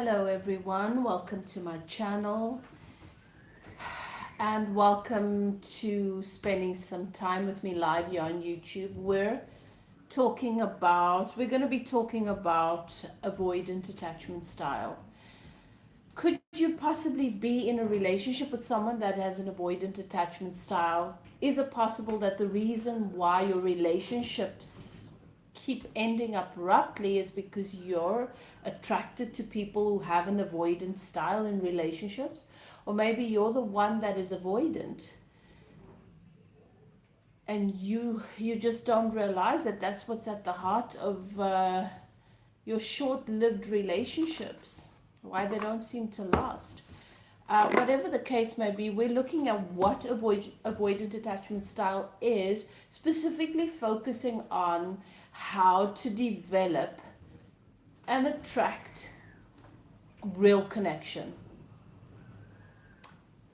Hello everyone, welcome to my channel and welcome to spending some time with me live here on YouTube. We're going to be talking about avoidant attachment style. Could you possibly be in a relationship with someone that has an avoidant attachment style? Is it possible that the reason why your relationships keep ending abruptly is because you're attracted to people who have an avoidant style in relationships? Or maybe you're the one that is avoidant and you just don't realize that that's what's at the heart of your short-lived relationships, why they don't seem to last. Whatever the case may be, we're looking at what avoidant attachment style is, specifically focusing on how to develop and attract real connection.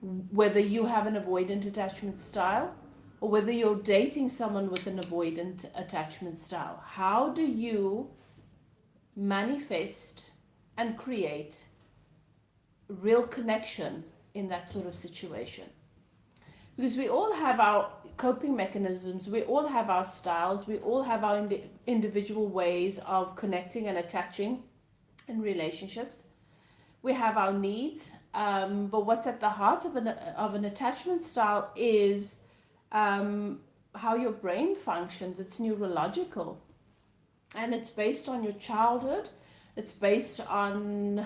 Whether you have an avoidant attachment style or whether you're dating someone with an avoidant attachment style, how do you manifest and create real connection in that sort of situation? Because we all have our coping mechanisms, we all have our styles, we all have our individual ways of connecting and attaching in relationships. We have our needs, but what's at the heart of an attachment style is how your brain functions. It's neurological, and it's based on your childhood, it's based on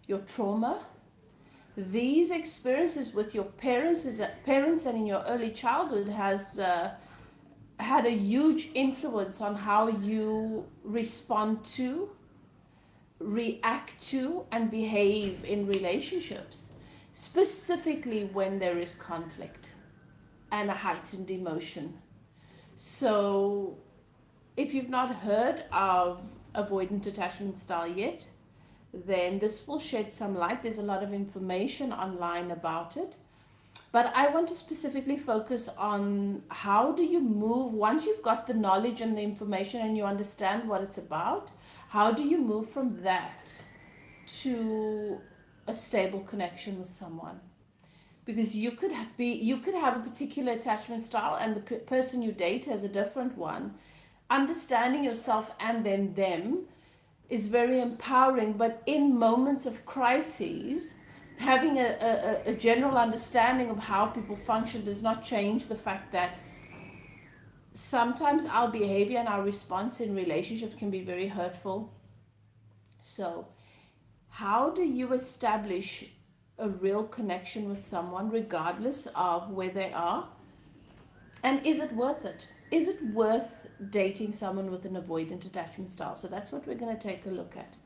your trauma. These experiences with your parents and in your early childhood has had a huge influence on how you respond to, react to, and behave in relationships, specifically when there is conflict and a heightened emotion. So if you've not heard of avoidant attachment style yet, then this will shed some light. There's a lot of information online about it. But I want to specifically focus on how do you move, once you've got the knowledge and the information and you understand what it's about, how do you move from that to a stable connection with someone? Because you could have a particular attachment style and the person you date has a different one. Understanding yourself and then them is very empowering, but in moments of crises, having a general understanding of how people function does not change the fact that sometimes our behavior and our response in relationships can be very hurtful. So, how do you establish a real connection with someone regardless of where they are? And is it worth it? Is it worth dating someone with an avoidant attachment style? So that's what we're going to take a look at.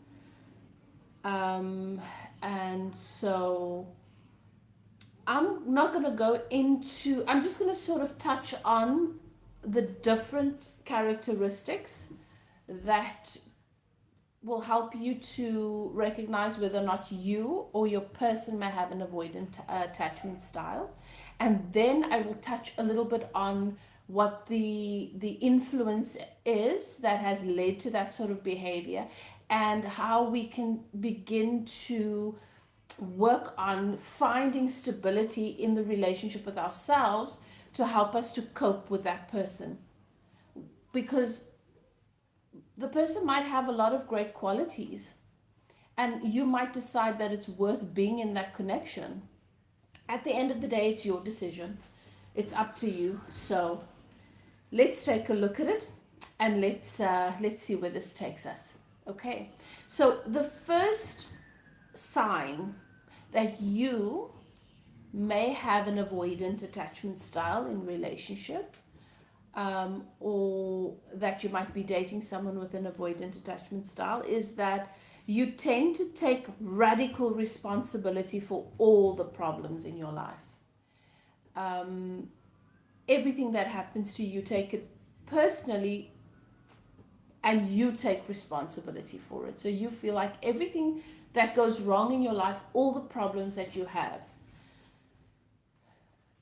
And so I'm not going to go into, I'm just going to sort of touch on the different characteristics that will help you to recognize whether or not you or your person may have an avoidant attachment style. And then I will touch a little bit on what the influence is that has led to that sort of behavior and how we can begin to work on finding stability in the relationship with ourselves to help us to cope with that person. Because the person might have a lot of great qualities and you might decide that it's worth being in that connection. At the end of the day, it's your decision. It's up to you. So let's take a look at it and let's see where this takes us. Okay. So the first sign that you may have an avoidant attachment style in relationship, or that you might be dating someone with an avoidant attachment style, is that you tend to take radical responsibility for all the problems in your life. Everything that happens to you, take it personally and you take responsibility for it. So you feel like everything that goes wrong in your life, all the problems that you have,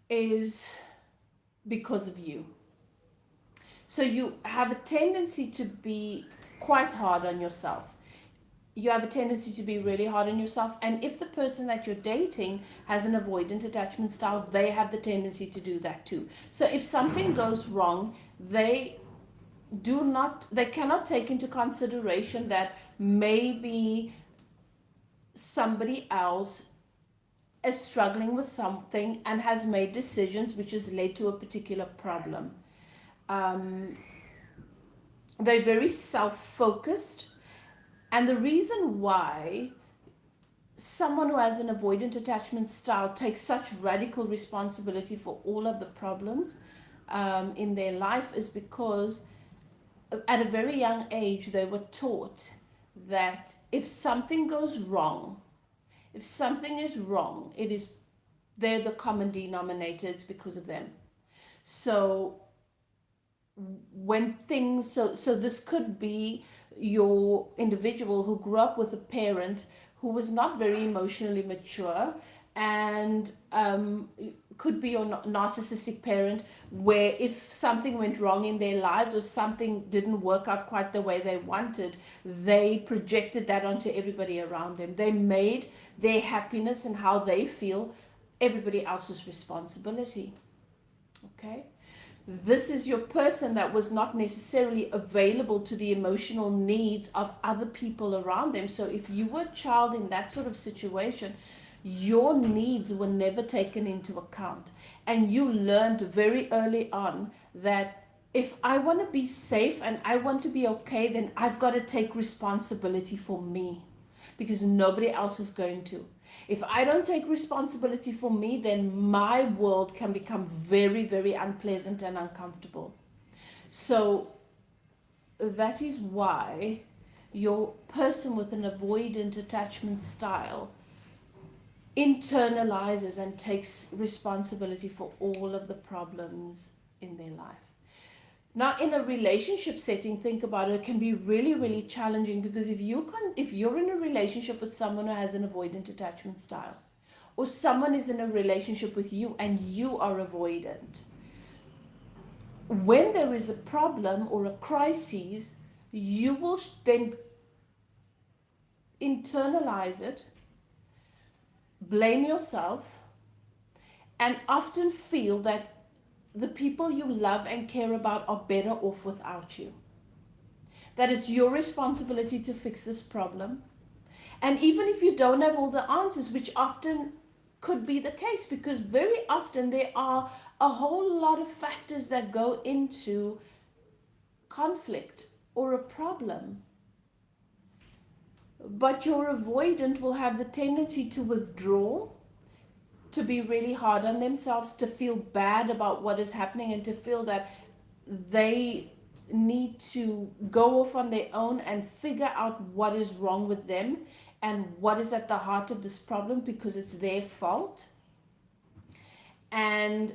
is because of you. So you have a tendency to be quite hard on yourself. you have a tendency to be really hard on yourself. And if the person that you're dating has an avoidant attachment style, they have the tendency to do that too. So if something goes wrong, they cannot take into consideration that maybe somebody else is struggling with something and has made decisions which has led to a particular problem. They're very self-focused, and the reason why someone who has an avoidant attachment style takes such radical responsibility for all of the problems in their life is because at a very young age they were taught that if something goes wrong, if something is wrong, they're the common denominator, it's because of them. So so this could be your individual who grew up with a parent who was not very emotionally mature, and could be your narcissistic parent, where if something went wrong in their lives or something didn't work out quite the way they wanted, they projected that onto everybody around them. They made their happiness and how they feel everybody else's responsibility. Okay? This is your person that was not necessarily available to the emotional needs of other people around them. So if you were a child in that sort of situation, your needs were never taken into account. And you learned very early on that if I want to be safe and I want to be okay, then I've got to take responsibility for me, because nobody else is going to. If I don't take responsibility for me, then my world can become very, very unpleasant and uncomfortable. So that is why your person with an avoidant attachment style internalizes and takes responsibility for all of the problems in their life. Now, in a relationship setting, think about it, it can be really, really challenging, because if you're in a relationship with someone who has an avoidant attachment style, or someone is in a relationship with you and you are avoidant, when there is a problem or a crisis, you will then internalize it, blame yourself, and often feel that the people you love and care about are better off without you. That it's your responsibility to fix this problem. And even if you don't have all the answers, which often could be the case, because very often there are a whole lot of factors that go into conflict or a problem. But your avoidant will have the tendency to withdraw, to be really hard on themselves, to feel bad about what is happening, and to feel that they need to go off on their own and figure out what is wrong with them and what is at the heart of this problem, because it's their fault, and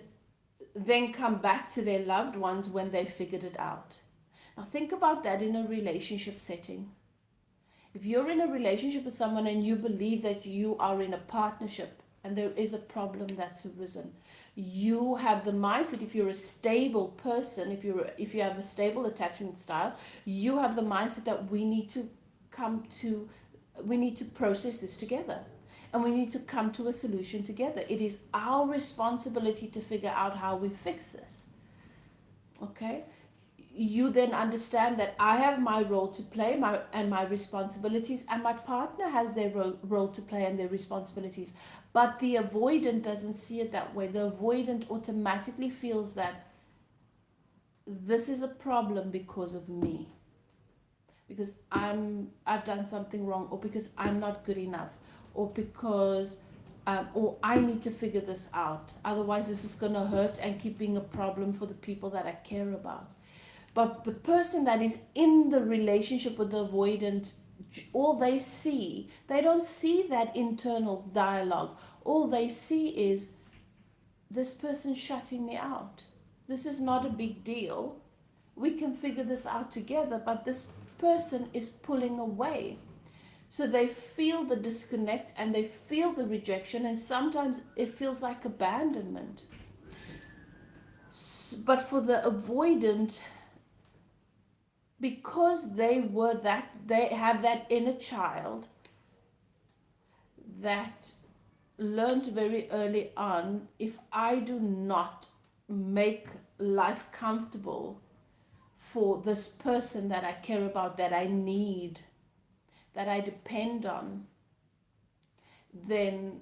then come back to their loved ones when they figured it out. Now think about that in a relationship setting. If you're in a relationship with someone and you believe that you are in a partnership and there is a problem that's arisen, you have the mindset, if you're a stable person, if you have a stable attachment style, you have the mindset that we need to process this together, and we need to come to a solution together. It is our responsibility to figure out how we fix this. Okay? You then understand that I have my role to play, my responsibilities, and my partner has their role to play and their responsibilities. But the avoidant doesn't see it that way. The avoidant automatically feels that this is a problem because of me, because I've done something wrong, or because I'm not good enough, or because or I need to figure this out. Otherwise, this is going to hurt and keep being a problem for the people that I care about. But the person that is in the relationship with the avoidant, all they don't see that internal dialogue. All they see is, this person shutting me out. This is not a big deal. We can figure this out together, but this person is pulling away. So they feel the disconnect and they feel the rejection, and sometimes it feels like abandonment. But for the avoidant, because they have that inner child that learned very early on, if I do not make life comfortable for this person that I care about, that I need, that I depend on, then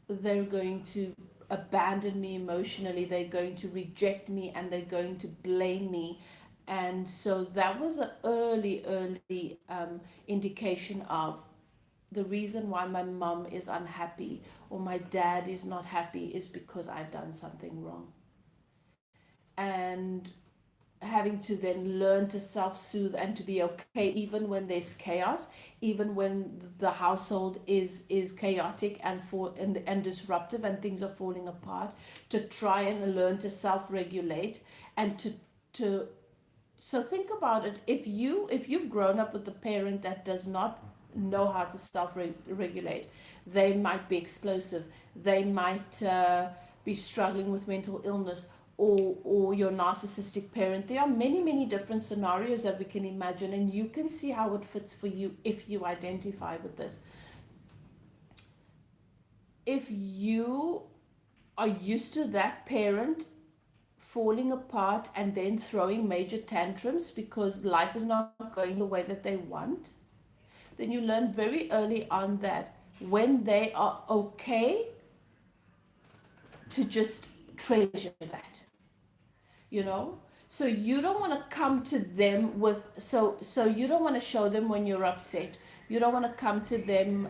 they're going to abandon me emotionally, they're going to reject me, and they're going to blame me. And so that was an early indication of the reason why my mom is unhappy or my dad is not happy is because I've done something wrong. And having to then learn to self-soothe and to be okay even when there's chaos, even when the household is chaotic and disruptive and things are falling apart, to try and learn to self-regulate and to so think about it. If you've grown up with a parent that does not know how to self-regulate, they might be explosive, they might be struggling with mental illness, or your narcissistic parent. There are many different scenarios that we can imagine, and you can see how it fits for you if you identify with this. If you are used to that parent falling apart and then throwing major tantrums because life is not going the way that they want, then you learn very early on that when they are okay, to just treasure that, you know. So you don't want to come to them with, so you don't want to show them when you're upset, you don't want to come to them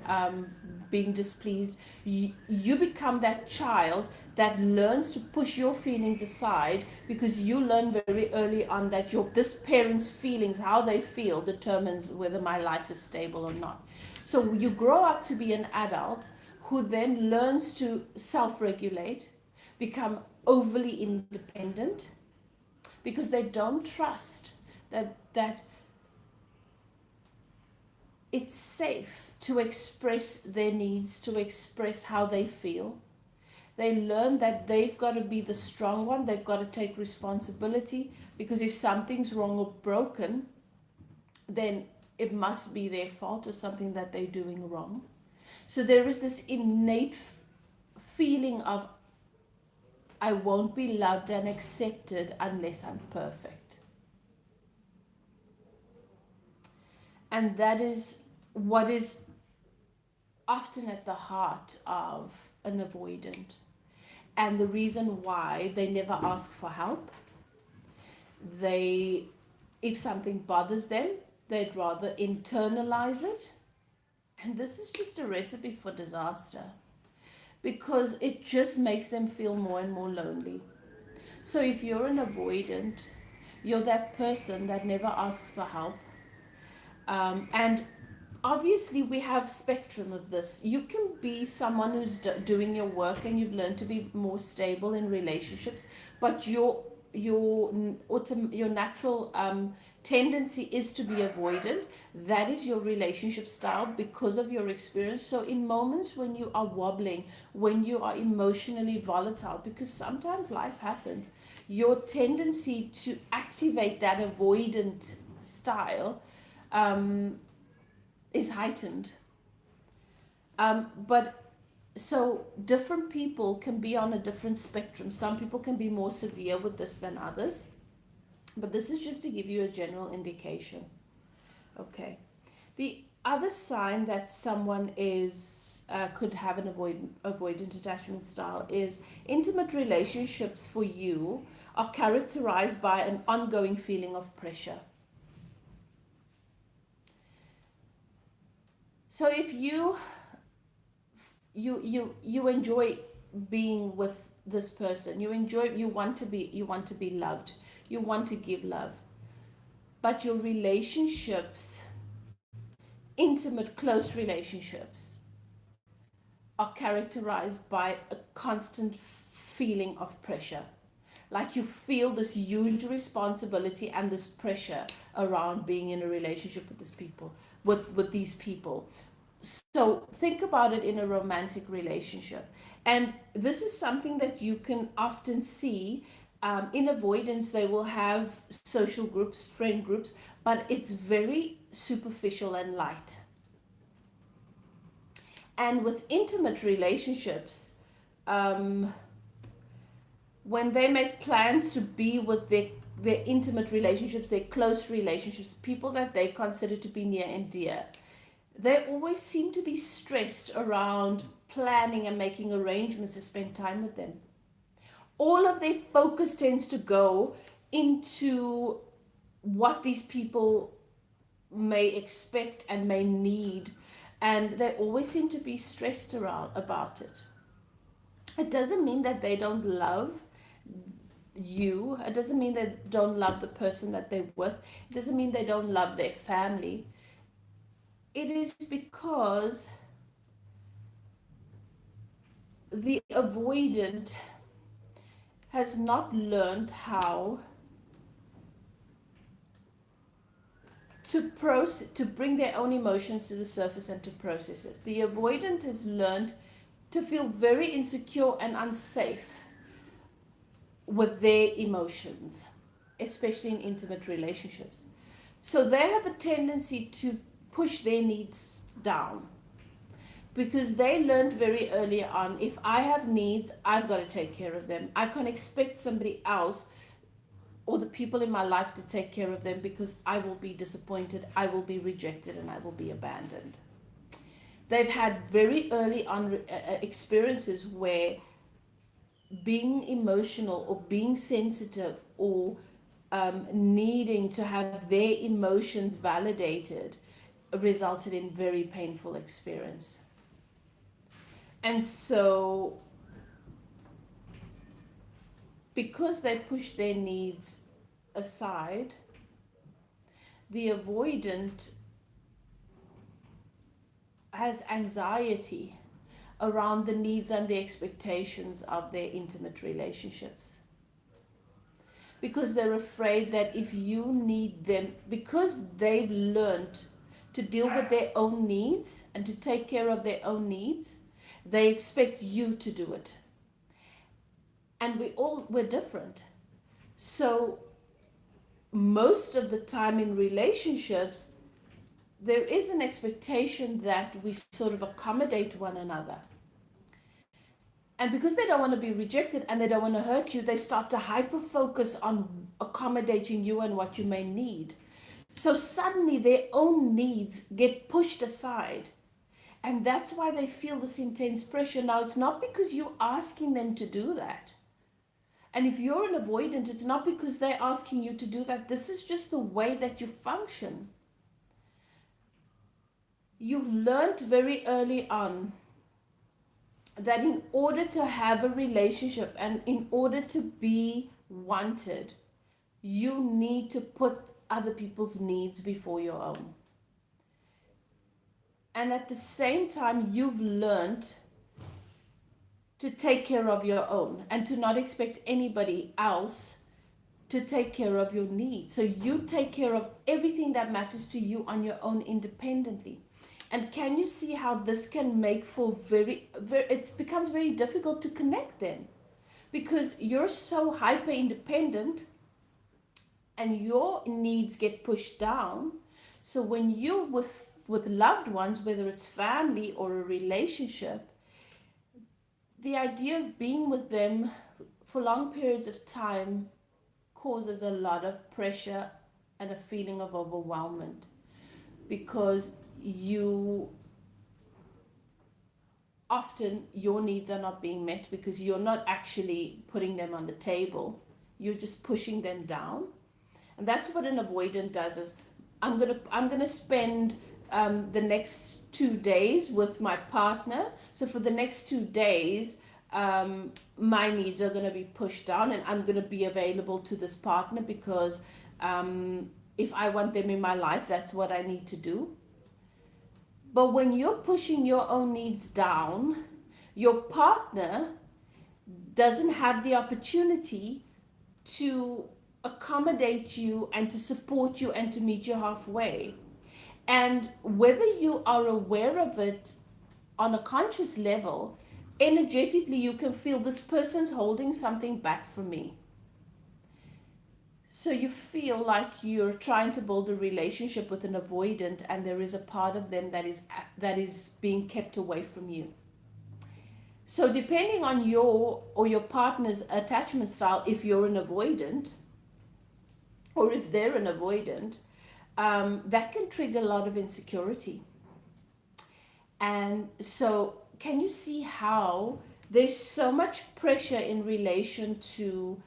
being displeased. You become that child that learns to push your feelings aside, because you learn very early on that this parent's feelings, how they feel, determines whether my life is stable or not. So you grow up to be an adult who then learns to self-regulate, become overly independent, because they don't trust that it's safe to express their needs, to express how they feel. They learn that they've got to be the strong one, they've got to take responsibility, because if something's wrong or broken, then it must be their fault or something that they're doing wrong. So there is this innate feeling of, I won't be loved and accepted unless I'm perfect. And that is what is often at the heart of an avoidant. And the reason why they never ask for help, they, if something bothers them, they'd rather internalize it. And this is just a recipe for disaster, because it just makes them feel more and more lonely. So if you're an avoidant, you're that person that never asks for help. And obviously we have spectrum of this. You can be someone who's doing your work and you've learned to be more stable in relationships, but your natural tendency is to be avoidant. That is your relationship style because of your experience. So in moments when you are wobbling, when you are emotionally volatile, because sometimes life happens, your tendency to activate that avoidant style is heightened. But so different people can be on a different spectrum. Some people can be more severe with this than others. But this is just to give you a general indication. Okay. The other sign that someone is could have an avoidant attachment style is intimate relationships for you are characterized by an ongoing feeling of pressure. So if you enjoy being with this person, you want to be loved, you want to give love, but your relationships, intimate close relationships, are characterized by a constant feeling of pressure. Like you feel this huge responsibility and this pressure around being in a relationship with these people. So think about it in a romantic relationship. And this is something that you can often see In avoidance, they will have social groups, friend groups, but it's very superficial and light. And with intimate relationships, um, when they make plans to be with their intimate relationships, their close relationships, people that they consider to be near and dear, they always seem to be stressed around planning and making arrangements to spend time with them. All of their focus tends to go into what these people may expect and may need, and they always seem to be stressed around about it. It doesn't mean that they don't love you. It doesn't mean they don't love the person that they're with. It doesn't mean they don't love their family. It is because the avoidant has not learned how to bring their own emotions to the surface and to process it. The avoidant has learned to feel very insecure and unsafe with their emotions, especially in intimate relationships. So they have a tendency to push their needs down because they learned very early on, if I have needs, I've got to take care of them. I can't expect somebody else or the people in my life to take care of them because I will be disappointed, I will be rejected, and I will be abandoned. They've had very early on experiences where being emotional or being sensitive or needing to have their emotions validated resulted in very painful experience. And so, because they push their needs aside, the avoidant has anxiety around the needs and the expectations of their intimate relationships. Because they're afraid that if you need them, because they've learned to deal with their own needs and to take care of their own needs, they expect you to do it. And we're different. So most of the time in relationships, there is an expectation that we sort of accommodate one another. And because they don't want to be rejected and they don't want to hurt you, they start to hyper focus on accommodating you and what you may need. So suddenly their own needs get pushed aside. And that's why they feel this intense pressure. Now, it's not because you're asking them to do that. And if you're an avoidant, it's not because they're asking you to do that. This is just the way that you function. You learned very early on that in order to have a relationship and in order to be wanted, you need to put other people's needs before your own. And at the same time, you've learned to take care of your own and to not expect anybody else to take care of your needs. So you take care of everything that matters to you on your own independently. And can you see how this can make for it becomes very difficult to connect then? Because you're so hyper independent and your needs get pushed down. So when you're with loved ones, whether it's family or a relationship, the idea of being with them for long periods of time causes a lot of pressure and a feeling of overwhelmment because often your needs are not being met because you're not actually putting them on the table. You're just pushing them down. And that's what an avoidant does is, I'm gonna spend the next 2 days with my partner. So for the next 2 days, my needs are going to be pushed down and I'm going to be available to this partner because if I want them in my life, that's what I need to do. But when you're pushing your own needs down, your partner doesn't have the opportunity to accommodate you and to support you and to meet you halfway. And whether you are aware of it on a conscious level, energetically you can feel this person's holding something back from me. So you feel like you're trying to build a relationship with an avoidant, and there is a part of them that is being kept away from you. So depending on your or your partner's attachment style, if you're an avoidant or if they're an avoidant, that can trigger a lot of insecurity. And so, can you see how there's so much pressure in relation to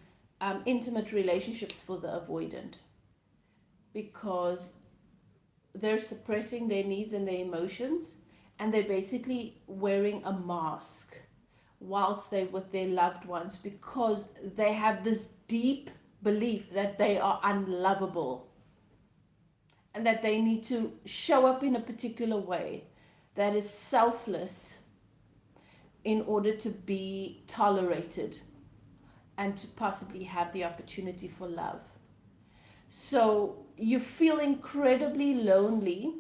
intimate relationships for the avoidant? Because they're suppressing their needs and their emotions, and they're basically wearing a mask whilst they're with their loved ones, because they have this deep belief that they are unlovable and that they need to show up in a particular way that is selfless in order to be tolerated and to possibly have the opportunity for love. So you feel incredibly lonely,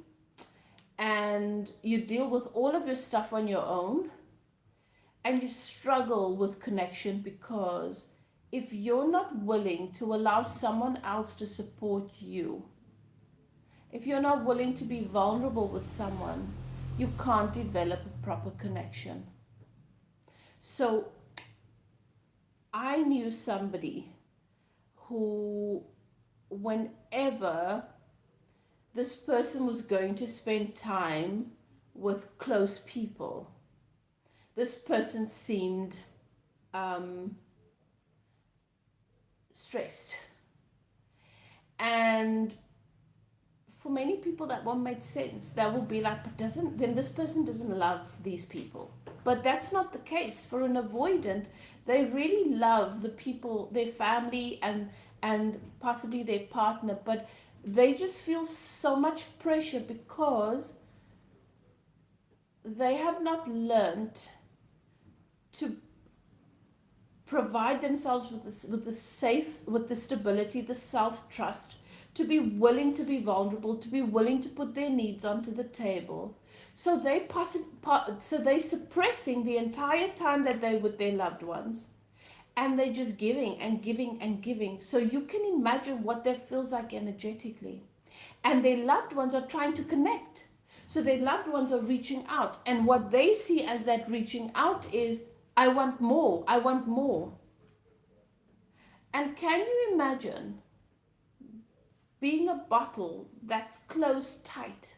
and you deal with all of your stuff on your own, and you struggle with connection, because if you're not willing to allow someone else to support you, if you're not willing to be vulnerable with someone, you can't develop a proper connection. So I knew somebody who, whenever this person was going to spend time with close people, this person seemed stressed. And for many people, that one made sense. That would be like, but then this person doesn't love these people. But that's not the case. For an avoidant, they really love the people, their family, and possibly their partner, but they just feel so much pressure because they have not learned to provide themselves with the stability, the self-trust, to be willing to be vulnerable, to be willing to put their needs onto the table. So they're suppressing the entire time that they're with their loved ones, and they're just giving and giving and giving. So you can imagine what that feels like energetically. And their loved ones are trying to connect. So their loved ones are reaching out. And what they see as that reaching out is, I want more, I want more. And can you imagine being a bottle that's closed tight?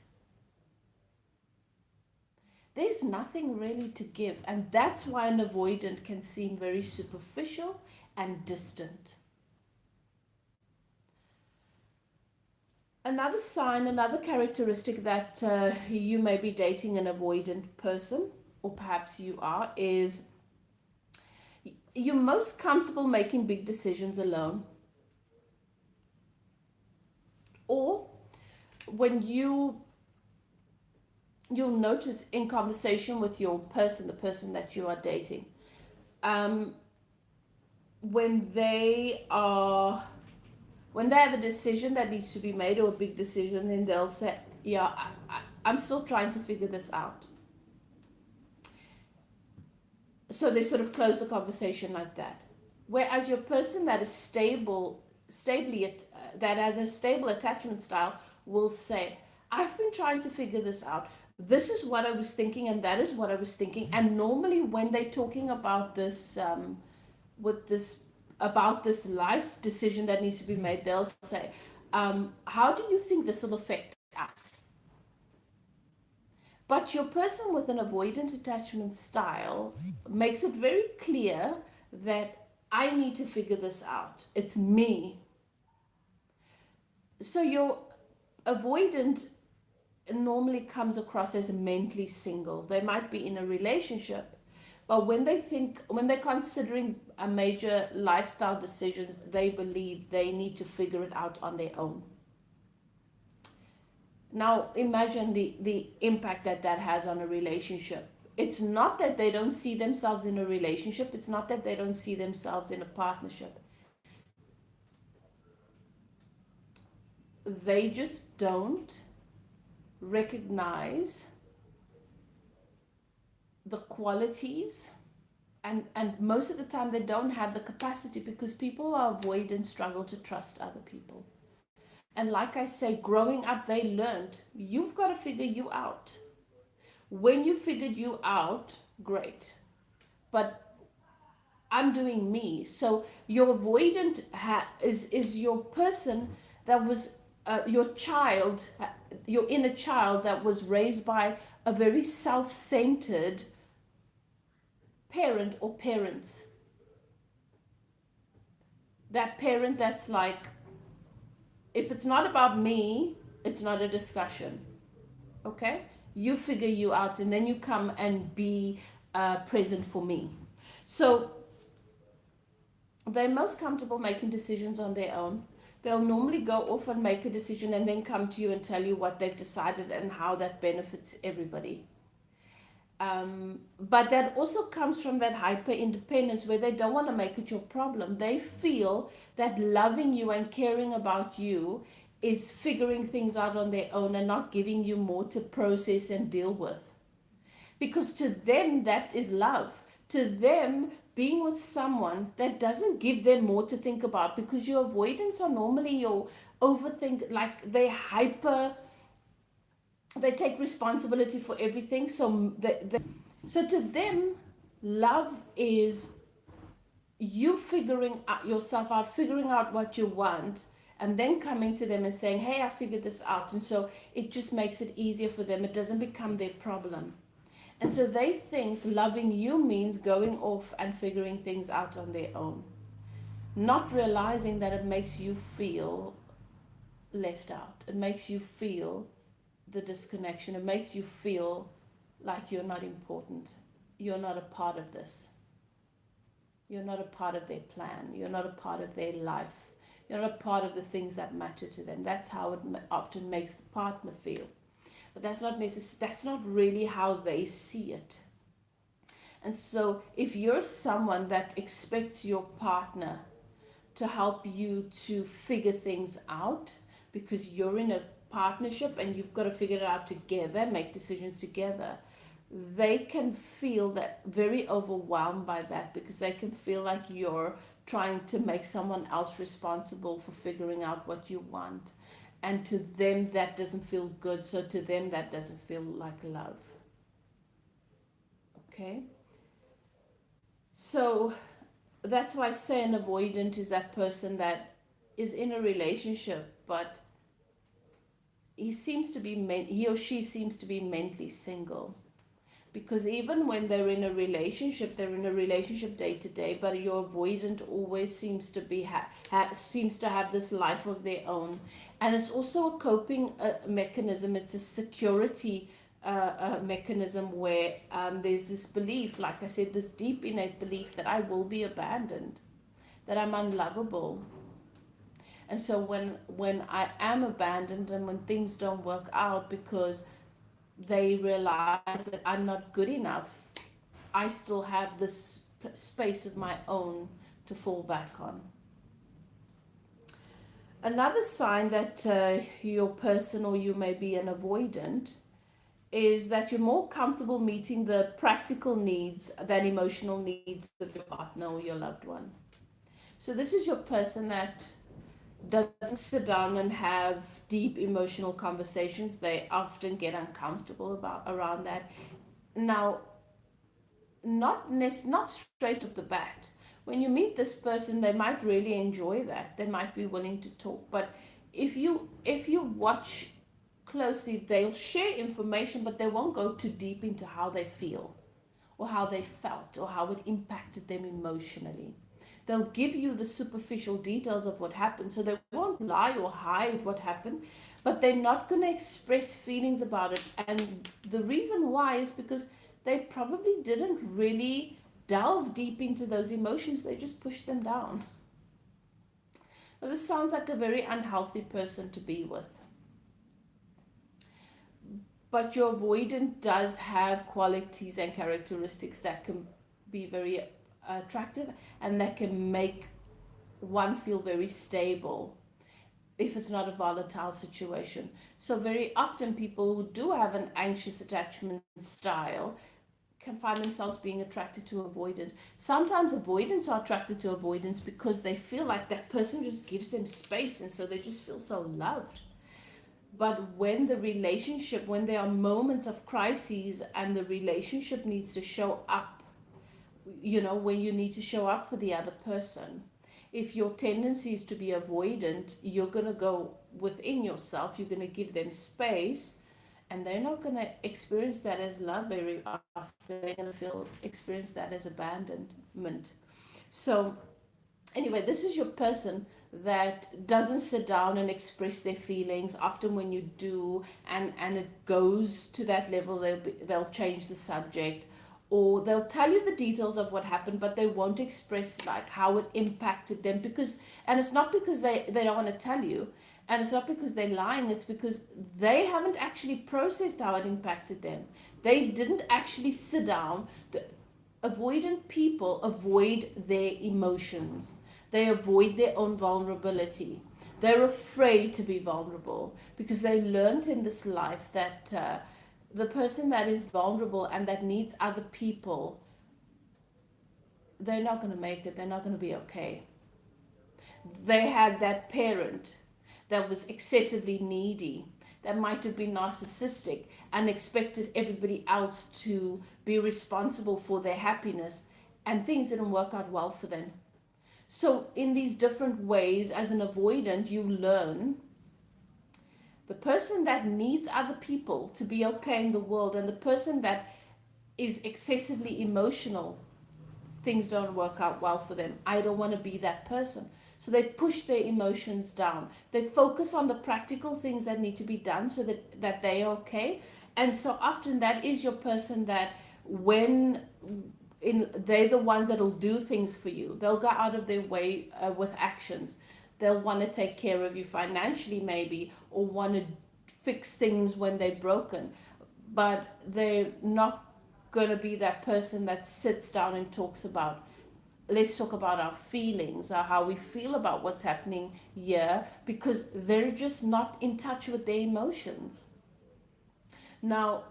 There's nothing really to give. And that's why an avoidant can seem very superficial and distant. Another sign, another characteristic that you may be dating an avoidant person, or perhaps you are, is you're most comfortable making big decisions alone. Or when you'll notice in conversation with your person, the person that you are dating, when they have a decision that needs to be made, or a big decision, then they'll say, yeah, I'm still trying to figure this out. So they sort of close the conversation like that. Whereas your person that is that has a stable attachment style will say, I've been trying to figure this out. This is what I was thinking, and that is what I was thinking. And normally when they're talking about this, about this life decision that needs to be made, they'll say, how do you think this will affect us? But your person with an avoidant attachment style makes it very clear that I need to figure this out. It's me. So your avoidant normally comes across as mentally single. They might be in a relationship, but when they're considering a major lifestyle decisions, they believe they need to figure it out on their own. Now imagine the impact that has on a relationship. It's not that they don't see themselves in a relationship. It's not that they don't see themselves in a partnership. They just don't recognize the qualities and most of the time they don't have the capacity, because people who are avoidant struggle to trust other people. And like I say, growing up, they learned you've got to figure you out. When you figured you out, great. But I'm doing me. So your avoidant is your person that was your child, your inner child that was raised by a very self-centered parent or parents. That parent that's like, if it's not about me, it's not a discussion. Okay? You figure you out, and then you come and be present for me. So they're most comfortable making decisions on their own. They'll normally go off and make a decision and then come to you and tell you what they've decided and how that benefits everybody. But that also comes from that hyper independence where they don't want to make it your problem. They feel that loving you and caring about you is figuring things out on their own and not giving you more to process and deal with. Because to them, that is love. To them, being with someone that doesn't give them more to think about, because your avoidance are normally your overthink, like they take responsibility for everything. So to them, love is you figuring out yourself out, figuring out what you want, and then coming to them and saying, hey, I figured this out. And so it just makes it easier for them. It doesn't become their problem. And so they think loving you means going off and figuring things out on their own, not realizing that it makes you feel left out. It makes you feel the disconnection. It makes you feel like you're not important. You're not a part of this. You're not a part of their plan. You're not a part of their life. You're not a part of the things that matter to them. That's how it often makes the partner feel. But that's not really how they see it. And so if you're someone that expects your partner to help you to figure things out, because you're in a partnership and you've got to figure it out together, make decisions together, they can feel that very overwhelmed by that, because they can feel like you're trying to make someone else responsible for figuring out what you want. And to them, that doesn't feel good. So to them, that doesn't feel like love. Okay? So that's why I say an avoidant is that person that is in a relationship, but he or she seems to be mentally single. Because even when they're in a relationship day to day, but your avoidant always seems to be seems to have this life of their own. And it's also a coping mechanism. It's a security mechanism where there's this belief, like I said, this deep innate belief that I will be abandoned, that I'm unlovable. And so when I am abandoned and when things don't work out because they realize that I'm not good enough, I still have this space of my own to fall back on. Another sign that your person or you may be an avoidant is that you're more comfortable meeting the practical needs than emotional needs of your partner or your loved one. So this is your person that doesn't sit down and have deep emotional conversations. They often get uncomfortable around that. Now, not straight off the bat. When you meet this person, they might really enjoy that. They might be willing to talk. But if you watch closely, they'll share information, but they won't go too deep into how they feel or how they felt or how it impacted them emotionally. They'll give you the superficial details of what happened, so they won't lie or hide what happened, but they're not going to express feelings about it. And the reason why is because they probably didn't really delve deep into those emotions, they just pushed them down. Now, this sounds like a very unhealthy person to be with. But your avoidant does have qualities and characteristics that can be very attractive and that can make one feel very stable if it's not a volatile situation. So very often people who do have an anxious attachment style can find themselves being attracted to avoidant. Sometimes avoidants are attracted to avoidance because they feel like that person just gives them space, and so they just feel so loved. But when the relationship, when there are moments of crises and the relationship needs to show up, when you need to show up for the other person, if your tendency is to be avoidant, you're going to go within yourself, you're going to give them space, and they're not going to experience that as love very often. They're going to experience that as abandonment. So anyway, this is your person that doesn't sit down and express their feelings. Often when you do, and it goes to that level, they'll change the subject, or they'll tell you the details of what happened, but they won't express like how it impacted them, because, and it's not because they don't want to tell you, and it's not because they're lying, it's because they haven't actually processed how it impacted them. They didn't actually sit down. The avoidant people avoid their emotions. They avoid their own vulnerability. They're afraid to be vulnerable because they learned in this life that the person that is vulnerable and that needs other people, they're not going to make it. They're not going to be okay. They had that parent that was excessively needy, that might have been narcissistic and expected everybody else to be responsible for their happiness, and things didn't work out well for them. So, in these different ways, as an avoidant, you learn the person that needs other people to be okay in the world, and the person that is excessively emotional, things don't work out well for them. I don't want to be that person. So they push their emotions down. They focus on the practical things that need to be done so that they are okay. And so often that is your person that they're the ones that'll do things for you. They'll go out of their way with actions. They'll want to take care of you financially maybe, or want to fix things when they're broken. But they're not going to be that person that sits down and talks about, let's talk about our feelings or how we feel about what's happening here, because they're just not in touch with their emotions. Now,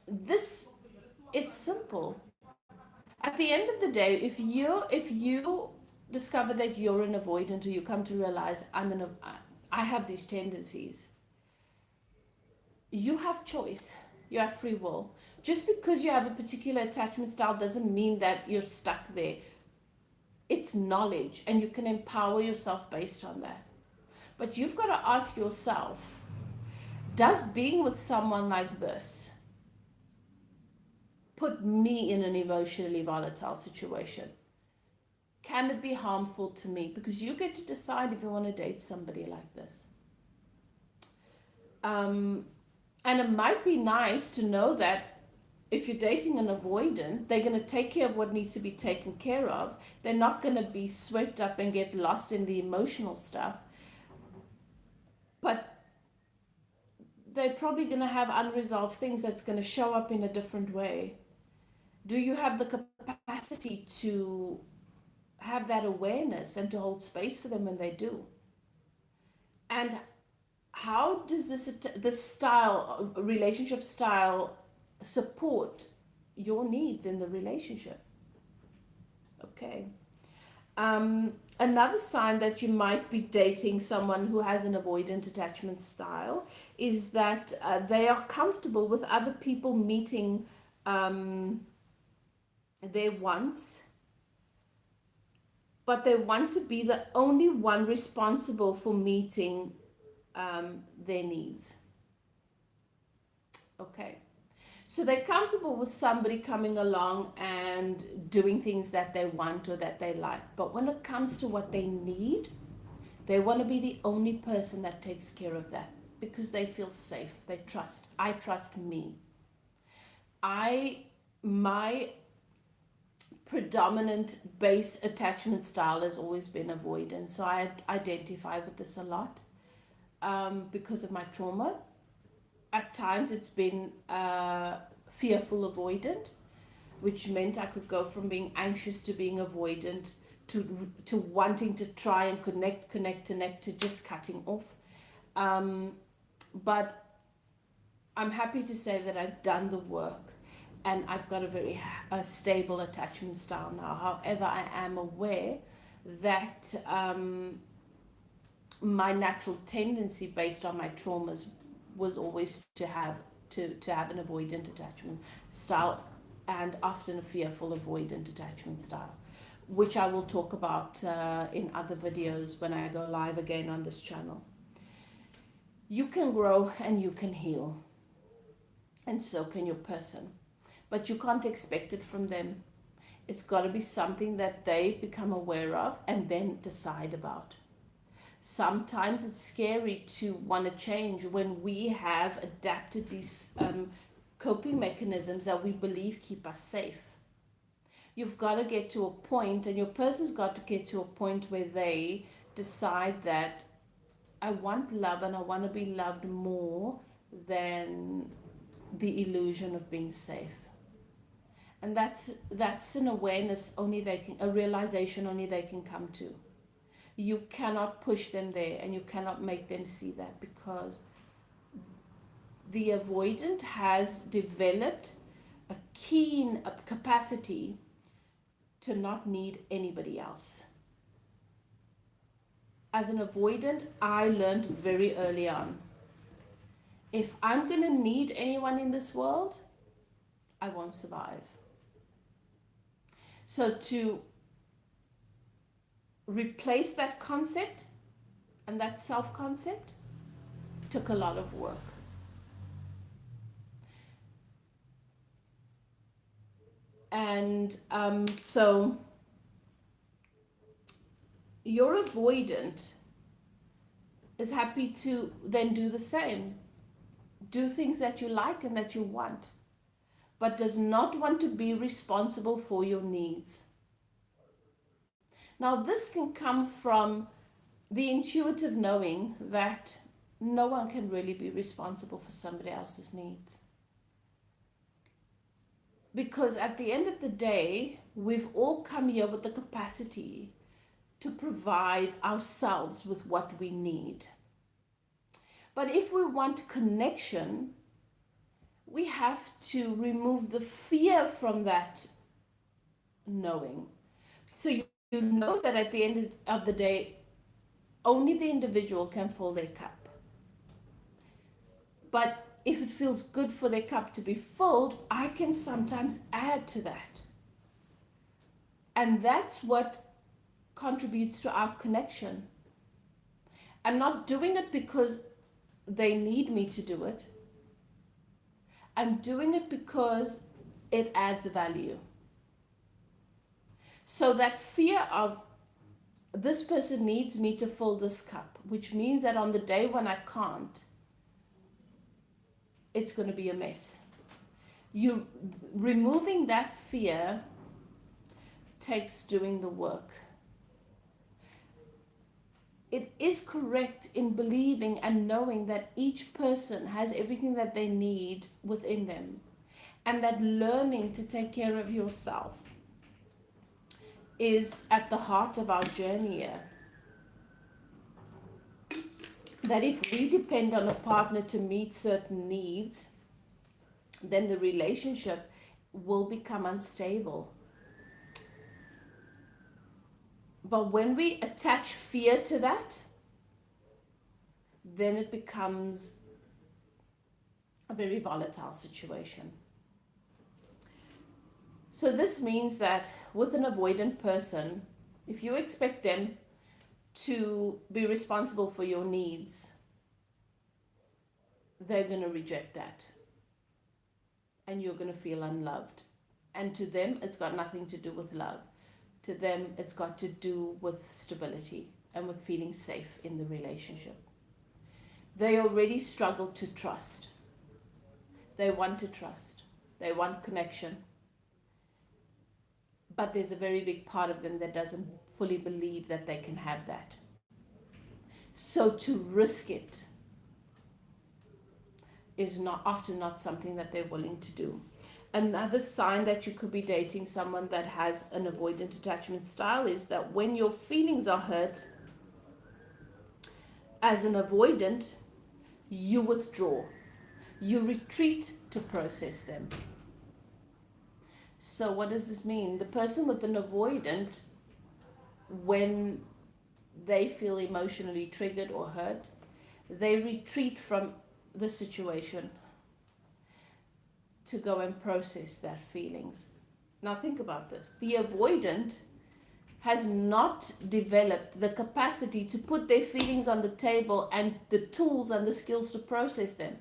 it's simple. At the end of the day, if you discover that you're an avoidant, or you come to realize I have these tendencies, you have choice. You have free will. Just because you have a particular attachment style doesn't mean that you're stuck there. It's knowledge, and you can empower yourself based on that. But you've got to ask yourself, does being with someone like this put me in an emotionally volatile situation? Can it be harmful to me? Because you get to decide if you want to date somebody like this. And it might be nice to know that if you're dating an avoidant, they're going to take care of what needs to be taken care of. They're not going to be swept up and get lost in the emotional stuff. But they're probably going to have unresolved things that's going to show up in a different way. Do you have the capacity to have that awareness and to hold space for them when they do? And how does this style, relationship style, support your needs in the relationship? Okay. Another sign that you might be dating someone who has an avoidant attachment style is that they are comfortable with other people meeting their wants, but they want to be the only one responsible for meeting their needs. Okay. So they're comfortable with somebody coming along and doing things that they want or that they like. But when it comes to what they need, they want to be the only person that takes care of that, because they feel safe. They trust. I trust me. My predominant base attachment style has always been avoidance. So I identify with this a lot because of my trauma. At times it's been fearful avoidant, which meant I could go from being anxious to being avoidant to wanting to try and connect to just cutting off. But I'm happy to say that I've done the work, and I've got a very stable attachment style now. However, I am aware that my natural tendency based on my traumas was always to have an avoidant attachment style, and often a fearful avoidant attachment style, which I will talk about in other videos when I go live again on this channel. You can grow and you can heal, and so can your person, but you can't expect it from them. It's got to be something that they become aware of and then decide about. Sometimes it's scary to want to change when we have adapted these coping mechanisms that we believe keep us safe. You've got to get to a point, and your person's got to get to a point where they decide that I want love and I want to be loved more than the illusion of being safe. And that's an awareness only they can, a realization only they can come to. You cannot push them there, and you cannot make them see that, because the avoidant has developed a keen capacity to not need anybody else. As an avoidant, I learned very early on, if I'm going to need anyone in this world, I won't survive. So to replace that concept and that self-concept took a lot of work. And so your avoidant is happy to then do the same. Do things that you like and that you want, but does not want to be responsible for your needs. Now, this can come from the intuitive knowing that no one can really be responsible for somebody else's needs. Because at the end of the day, we've all come here with the capacity to provide ourselves with what we need. But if we want connection, we have to remove the fear from that knowing. So you know that at the end of the day, only the individual can fill their cup. But if it feels good for their cup to be filled, I can sometimes add to that. And that's what contributes to our connection. I'm not doing it because they need me to do it. I'm doing it because it adds value. So that fear of this person needs me to fill this cup, which means that on the day when I can't, it's going to be a mess. You removing that fear takes doing the work. It is correct in believing and knowing that each person has everything that they need within them, and that learning to take care of yourself is at the heart of our journey here. That if we depend on a partner to meet certain needs, then the relationship will become unstable. But when we attach fear to that, then it becomes a very volatile situation. So this means that with an avoidant person, if you expect them to be responsible for your needs, they're going to reject that. And you're going to feel unloved. And to them, it's got nothing to do with love. To them, it's got to do with stability and with feeling safe in the relationship. They already struggle to trust. They want to trust. They want connection. But there's a very big part of them that doesn't fully believe that they can have that. So to risk it is often not something that they're willing to do. Another sign that you could be dating someone that has an avoidant attachment style is that when your feelings are hurt, as an avoidant, you withdraw. You retreat to process them. So what does this mean? The person with an avoidant, when they feel emotionally triggered or hurt, they retreat from the situation to go and process their feelings. Now think about this. The avoidant has not developed the capacity to put their feelings on the table and the tools and the skills to process them.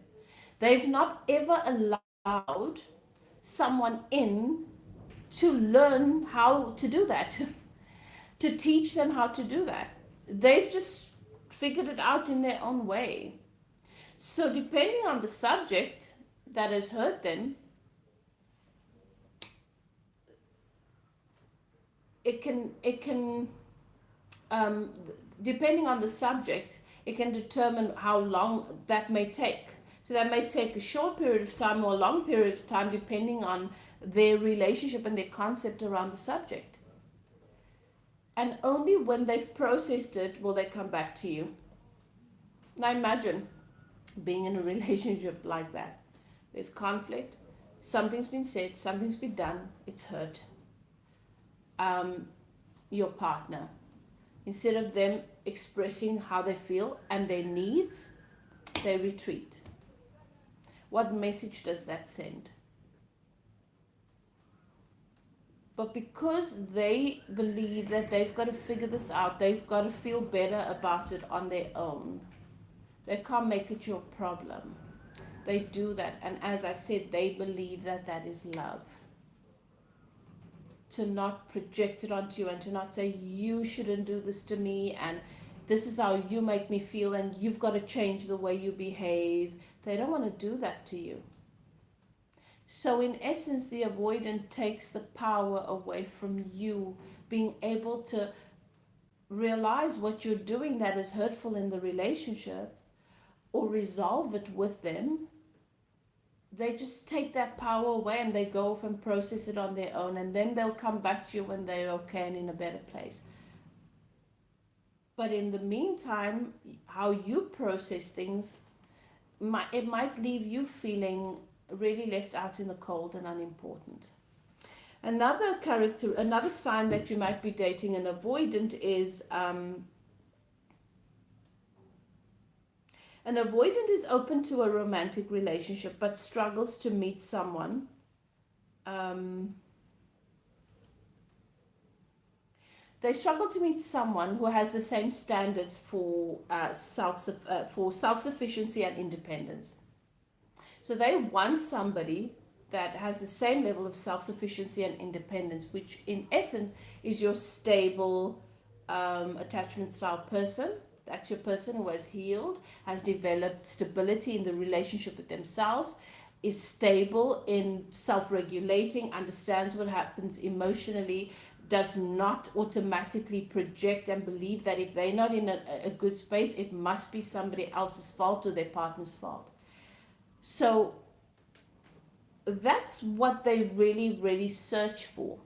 They've not ever allowed someone in to learn how to do that, to teach them how to do that. They've just figured it out in their own way. So, depending on the subject that has hurt them, it can um, depending on the subject, it can determine how long that may take. So that may take a short period of time or a long period of time, depending on their relationship and their concept around the subject. And only when they've processed it will they come back to you. Now imagine being in a relationship like that. There's conflict, something's been said, something's been done, it's hurt your partner. Instead of them expressing how they feel and their needs, they retreat. What message does that send? But because they believe that they've got to figure this out, they've got to feel better about it on their own, they can't make it your problem. They do that. And as I said, they believe that that is love. To not project it onto you and to not say, you shouldn't do this to me and this is how you make me feel and you've got to change the way you behave. They don't want to do that to you. So, in essence, the avoidant takes the power away from you being able to realize what you're doing that is hurtful in the relationship or resolve it with them. They just take that power away and they go off and process it on their own, and then they'll come back to you when they're okay and in a better place. But in the meantime, how you process things, it might leave you feeling really left out in the cold and unimportant. Another sign that you might be dating an avoidant is an avoidant is open to a romantic relationship but struggles to meet someone. They struggle to meet someone who has the same standards for self-sufficiency and independence. So they want somebody that has the same level of self-sufficiency and independence, which in essence is your stable attachment style person. That's your person who has healed, has developed stability in the relationship with themselves, is stable in self-regulating, understands what happens emotionally, does not automatically project and believe that if they're not in a good space, it must be somebody else's fault or their partner's fault. So that's what they really, really search for.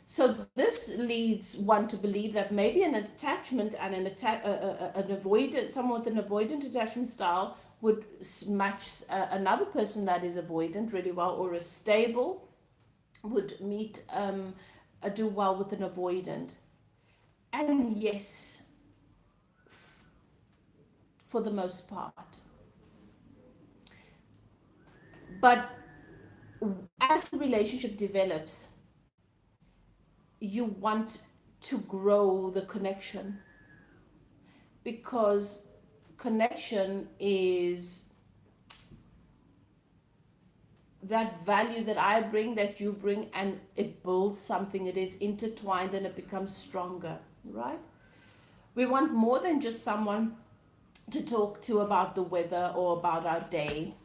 So this leads one to believe that maybe an attachment and an avoidant, someone with an avoidant attachment style would match another person that is avoidant really well, or a stable would do well with an avoidant. And yes, for the most part. But as the relationship develops, you want to grow the connection, because connection is that value that I bring, that you bring, and it builds something. It is intertwined and it becomes stronger, right? We want more than just someone to talk to about the weather or about our day.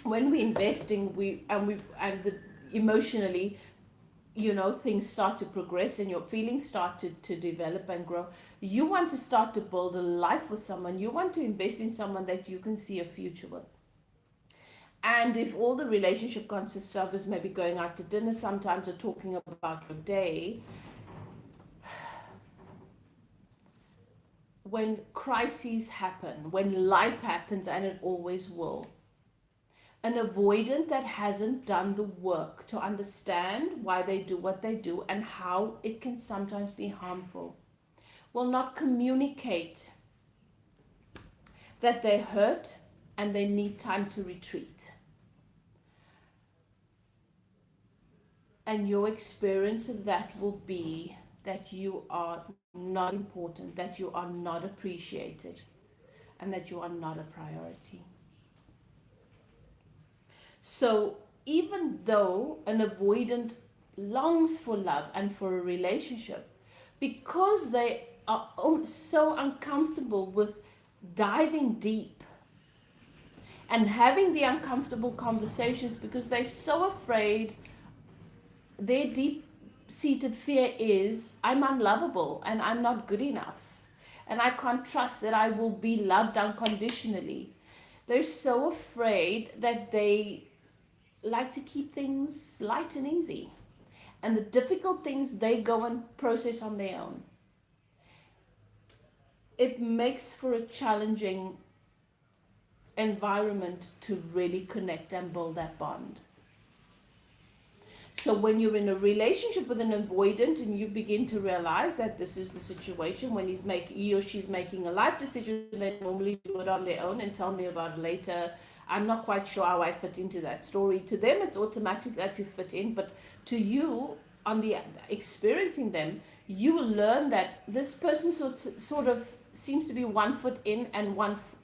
When we're investing, emotionally, things start to progress and your feelings start to develop and grow. You want to start to build a life with someone. You want to invest in someone that you can see a future with. And if all the relationship consists of is maybe going out to dinner sometimes or talking about your day, when crises happen, when life happens, and it always will, An avoidant that hasn't done the work to understand why they do what they do and how it can sometimes be harmful will not communicate that they're hurt and they need time to retreat. And your experience of that will be that you are not important, that you are not appreciated, and that you are not a priority. So, even though an avoidant longs for love and for a relationship, because they are so uncomfortable with diving deep and having the uncomfortable conversations, because they're so afraid, their deep seated fear is, I'm unlovable and I'm not good enough. And I can't trust that I will be loved unconditionally. They're so afraid that they like to keep things light and easy. And the difficult things they go and process on their own. It makes for a challenging environment to really connect and build that bond. So when you're in a relationship with an avoidant and you begin to realize that this is the situation, when he or she's making a life decision, they normally do it on their own and tell me about it later. I'm not quite sure how I fit into that story. To them, it's automatic that you fit in, but to you, on the experiencing them, you will learn that this person sort of seems to be 1 foot in and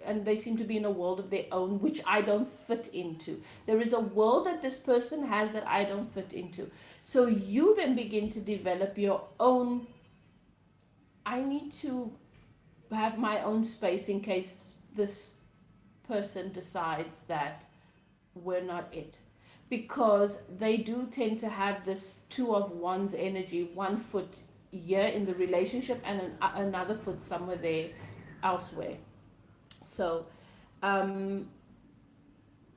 and they seem to be in a world of their own, which I don't fit into. There is a world that this person has that I don't fit into. So you then begin to develop your own, I need to have my own space in case this person decides that we're not it. Because they do tend to have this two of wands energy, 1 foot here in the relationship and another foot somewhere there elsewhere. So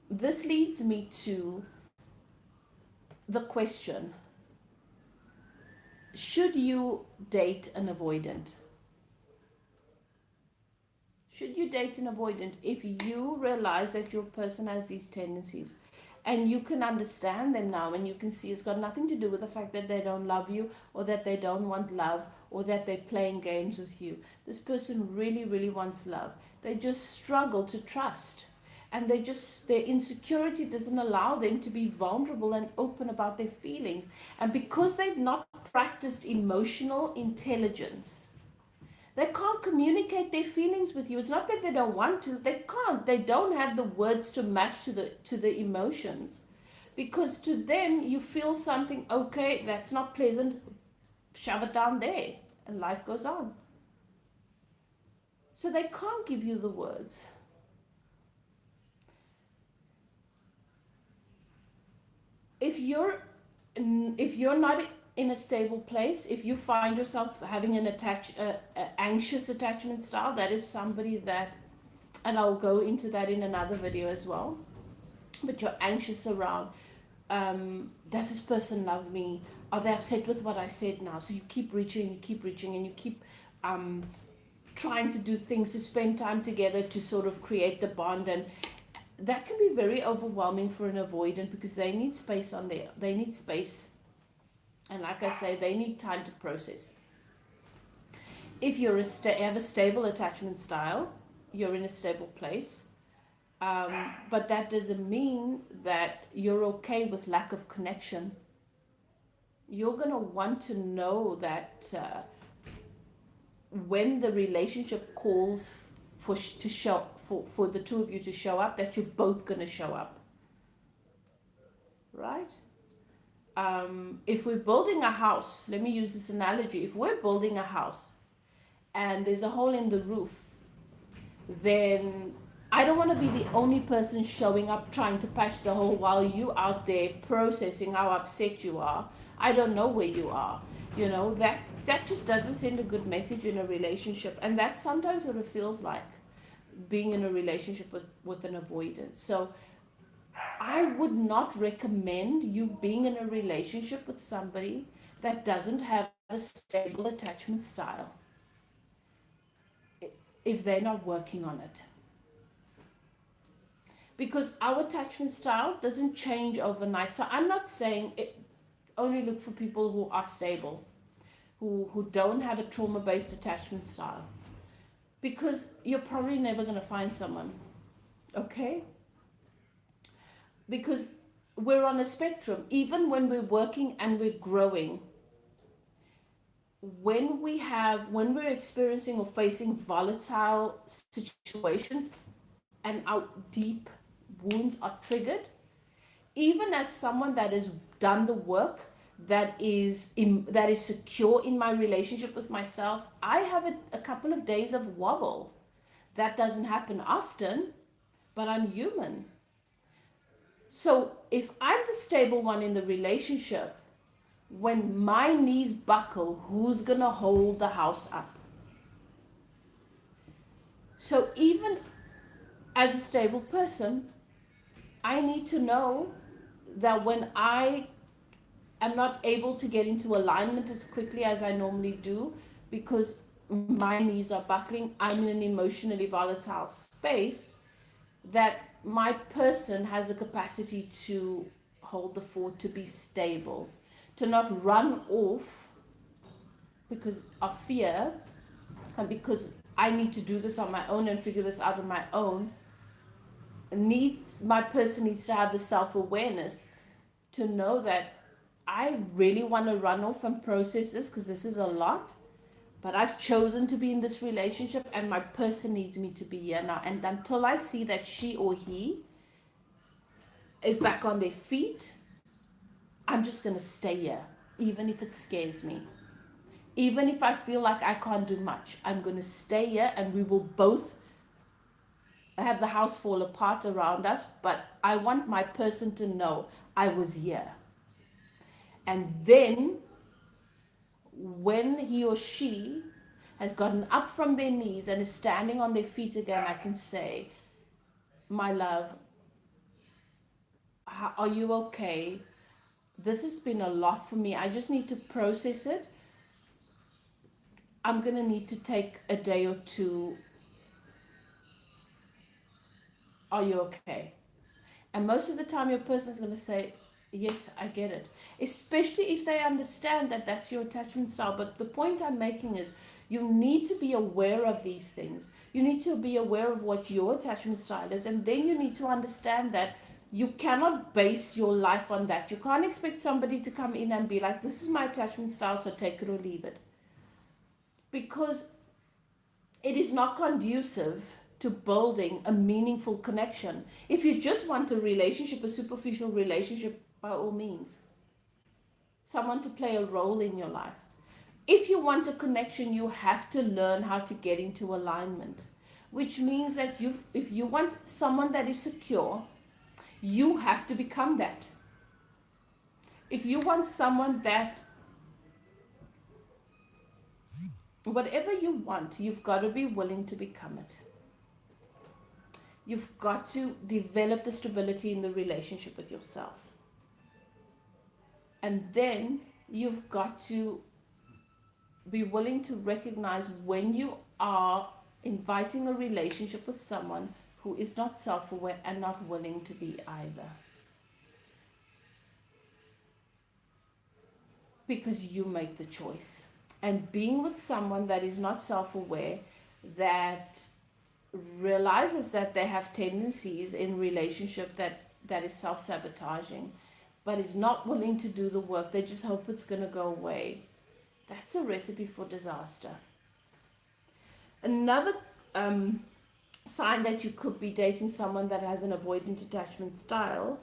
this leads me to the question, should you date an avoidant? Should you date an avoidant if you realize that your person has these tendencies and you can understand them now and you can see it's got nothing to do with the fact that they don't love you or that they don't want love or that they're playing games with you. This person really, really wants love. They just struggle to trust. And their insecurity doesn't allow them to be vulnerable and open about their feelings. And because they've not practiced emotional intelligence, they can't communicate their feelings with you. It's not that they don't want to, they can't. They don't have the words to match to the emotions. Because to them, you feel something, okay, that's not pleasant, shove it down there, and life goes on. So they can't give you the words. If you're not in a stable place, if you find yourself having an anxious attachment style, that is somebody that, and I'll go into that in another video as well, but you're anxious around, does this person love me? Are they upset with what I said now? So you keep reaching, and you keep trying to do things to spend time together to sort of create the bond, and that can be very overwhelming for an avoidant because they need space they need space, and like I say, they need time to process. If you're have a stable attachment style, you're in a stable place, but that doesn't mean that you're okay with lack of connection. You're going to want to know that when the relationship calls for the two of you to show up, that you're both going to show up, right? If we're building a house, let me use this analogy. If we're building a house and there's a hole in the roof, then I don't want to be the only person showing up trying to patch the hole while you out there processing how upset you are. I don't know where you are. That just doesn't send a good message in a relationship, and that's sometimes what it feels like being in a relationship with an avoidant. So I would not recommend you being in a relationship with somebody that doesn't have a stable attachment style if they're not working on it. because our attachment style doesn't change overnight. So I'm not saying it, only look for people who are stable, who don't have a trauma-based attachment style, because you're probably never going to find someone, okay? Because we're on a spectrum. Even when we're working and we're growing, when we're experiencing or facing volatile situations and our deep wounds are triggered, even as someone that has done the work, that is secure in my relationship with myself, I have a couple of days of wobble. That doesn't happen often, but I'm human. So if I'm the stable one in the relationship, when my knees buckle, who's gonna hold the house up? So even as a stable person, I need to know that when I am not able to get into alignment as quickly as I normally do because my knees are buckling, I'm in an emotionally volatile space, that my person has the capacity to hold the fort, to be stable, to not run off because of fear and because I need to do this on my own and figure this out on my own. My person needs to have the self-awareness to know that I really want to run off and process this because this is a lot, but I've chosen to be in this relationship and my person needs me to be here now. And until I see that she or he is back on their feet, I'm just going to stay here, even if it scares me. Even if I feel like I can't do much, I'm going to stay here and we will both have the house fall apart around us. But I want my person to know I was here. And then when he or she has gotten up from their knees and is standing on their feet again, I can say, my love, are you okay? This has been a lot for me. I just need to process it. I'm going to need to take a day or two. Are you okay? And most of the time, your person is going to say, yes, I get it. Especially if they understand that that's your attachment style. But the point I'm making is you need to be aware of these things. You need to be aware of what your attachment style is. And then you need to understand that you cannot base your life on that. You can't expect somebody to come in and be like, this is my attachment style, so take it or leave it. Because it is not conducive to building a meaningful connection. If you just want a relationship, a superficial relationship, by all means, someone to play a role in your life. If you want a connection, you have to learn how to get into alignment, which means that if you want someone that is secure, you have to become that. If you want someone that, whatever you want, you've got to be willing to become it. You've got to develop the stability in the relationship with yourself. And then you've got to be willing to recognize when you are inviting a relationship with someone who is not self-aware and not willing to be either. Because you make the choice. And being with someone that is not self-aware, that realizes that they have tendencies in relationship that is self-sabotaging, but is not willing to do the work, they just hope it's going to go away. That's a recipe for disaster. Another sign that you could be dating someone that has an avoidant attachment style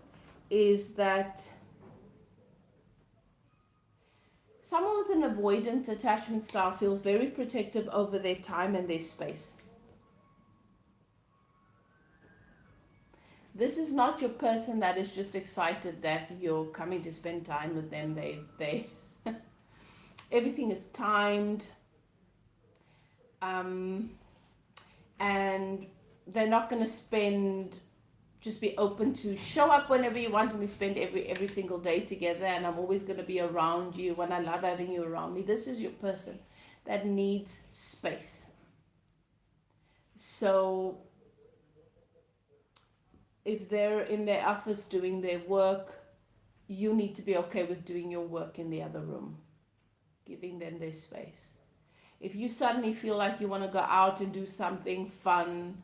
is that someone with an avoidant attachment style feels very protective over their time and their space. This is not your person that is just excited that you're coming to spend time with them. They everything is timed, and they're not going to just be open to show up whenever you want, and we spend every single day together, and I'm always going to be around you when I love having you around me. This is your person that needs space. So If they're in their office doing their work, you need to be okay with doing your work in the other room, giving them their space. If you suddenly feel like you want to go out and do something fun,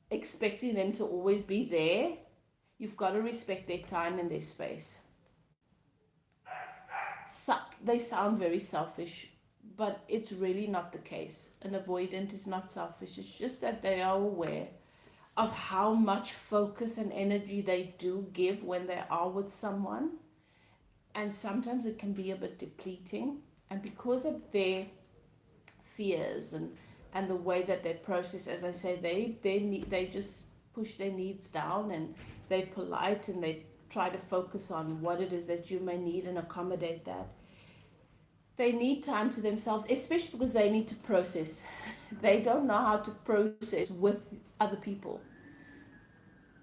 expecting them to always be there, you've got to respect their time and their space. So, they sound very selfish, but it's really not the case. An avoidant is not selfish, it's just that they are aware of how much focus and energy they do give when they are with someone. And sometimes it can be a bit depleting. And because of their fears and the way that they process, as I say, they just push their needs down, and they're polite, and they try to focus on what it is that you may need and accommodate that. They need time to themselves, especially because they need to process. They don't know how to process with other people.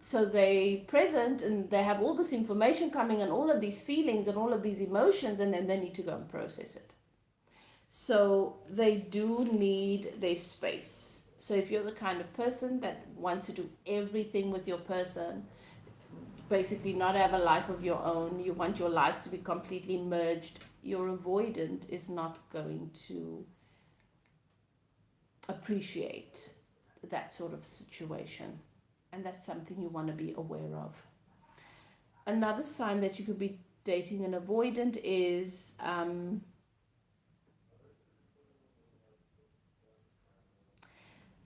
So they present and they have all this information coming and all of these feelings and all of these emotions, and then they need to go and process it. So they do need their space. So if you're the kind of person that wants to do everything with your person, basically not have a life of your own, you want your lives to be completely merged, your avoidant is not going to appreciate that sort of situation. And that's something you want to be aware of. Another sign that you could be dating an avoidant is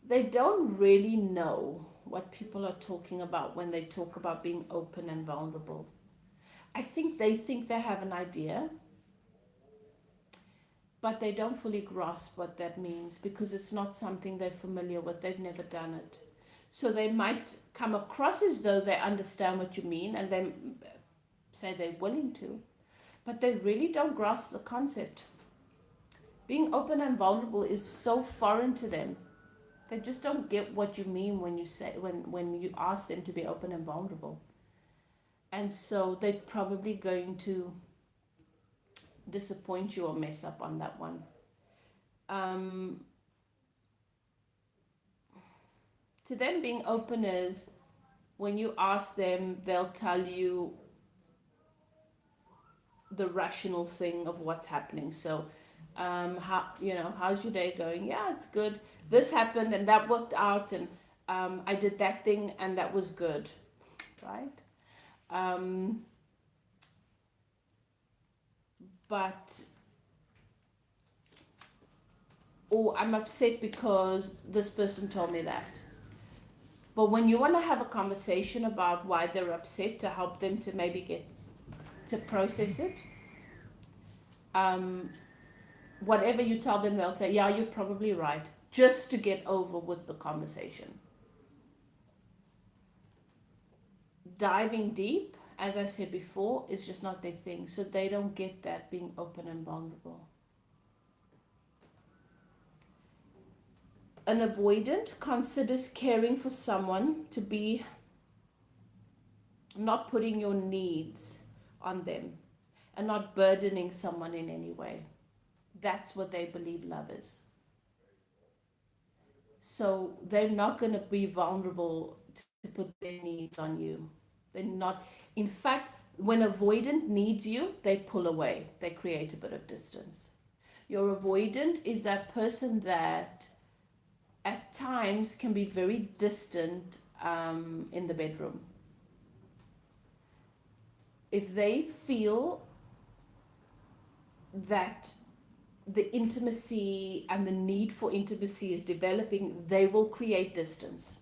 they don't really know what people are talking about when they talk about being open and vulnerable. I think they have an idea, but they don't fully grasp what that means because it's not something they're familiar with. They've never done it. So they might come across as though they understand what you mean and they say they're willing to, but they really don't grasp the concept. Being open and vulnerable is so foreign to them. They just don't get what you mean when you say when you ask them to be open and vulnerable. And so they're probably going to disappoint you or mess up on that one. To them, being open is when you ask them, they'll tell you the rational thing of what's happening. So, how's your day going? Yeah, it's good. This happened and that worked out, and I did that thing and that was good, right? But or I'm upset because this person told me that. But when you want to have a conversation about why they're upset to help them to maybe get to process it, whatever you tell them, they'll say, yeah, you're probably right, just to get over with the conversation. Diving deep, as I said before, is just not their thing. So they don't get that, being open and vulnerable. An avoidant considers caring for someone to be not putting your needs on them and not burdening someone in any way. That's what they believe love is. So they're not going to be vulnerable to put their needs on you. They're not. In fact, when avoidant needs you, they pull away. They create a bit of distance. Your avoidant is that person that at times can be very distant in the bedroom. If they feel that the intimacy and the need for intimacy is developing, they will create distance.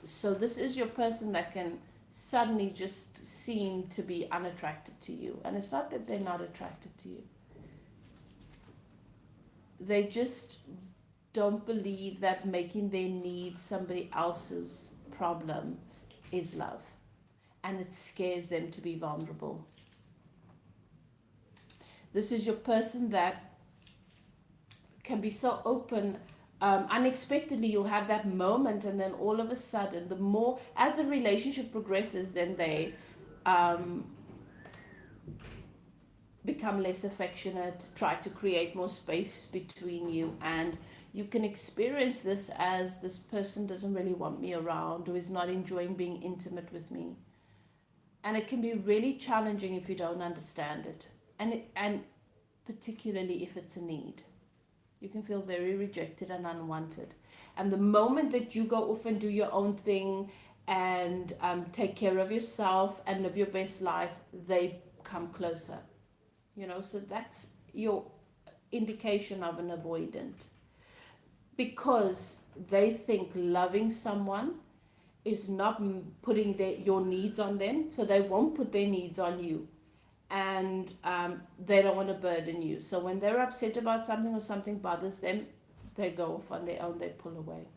So this is your person that can suddenly just seem to be unattracted to you. And it's not that they're not attracted to you. They just don't believe that making their needs somebody else's problem is love. And it scares them to be vulnerable. This is your person that can be so open. Unexpectedly, you'll have that moment, and then all of a sudden, the more as the relationship progresses, then they become less affectionate, try to create more space between you, and You can experience this as this person doesn't really want me around or is not enjoying being intimate with me. And it can be really challenging if you don't understand it. And particularly if it's a need. You can feel very rejected and unwanted. And the moment that you go off and do your own thing and take care of yourself and live your best life, they come closer. So that's your indication of an avoidant. Because they think loving someone is not putting your needs on them, so they won't put their needs on you. And they don't want to burden you. So when they're upset about something or something bothers them, they go off on their own, they pull away.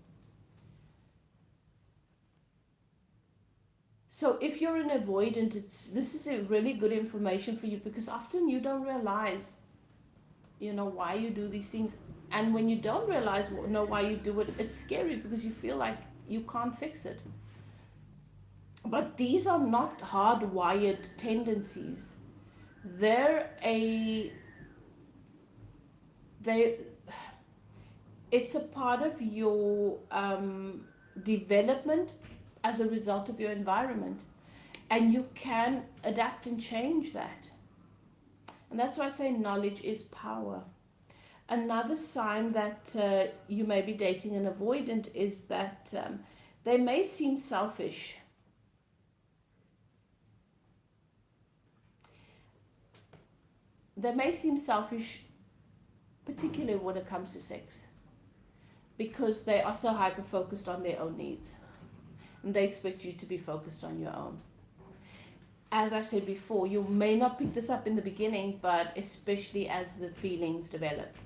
So if you're an avoidant, this is a really good information for you, because often you don't realize, why you do these things. And when you don't realize, why you do it, it's scary because you feel like you can't fix it. But these are not hardwired tendencies. They're they it's a part of your development as a result of your environment, and you can adapt and change that. And that's why I say knowledge is power. Another sign that you may be dating an avoidant is that they may seem selfish. They may seem selfish, particularly when it comes to sex, because they are so hyper focused on their own needs, and they expect you to be focused on your own. As I've said before, you may not pick this up in the beginning, but especially as the feelings develop.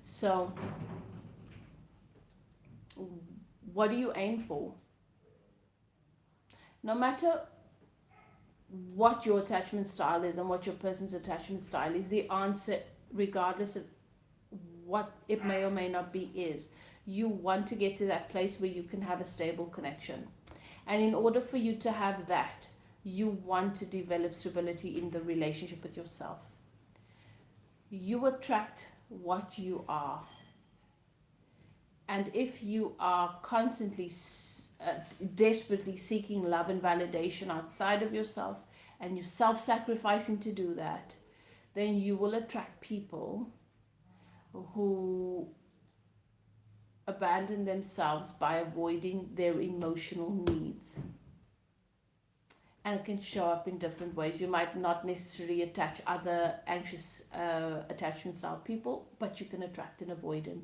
So, what do you aim for? No matter what your attachment style is and what your person's attachment style is, the answer, regardless of what it may or may not be, is you want to get to that place where you can have a stable connection. And in order for you to have that, you want to develop stability in the relationship with yourself. You attract what you are. And if you are constantly, desperately seeking love and validation outside of yourself, and you're self-sacrificing to do that, then you will attract people who abandon themselves by avoiding their emotional needs. And it can show up in different ways. You might not necessarily attach other anxious attachment style people, but you can attract an avoidant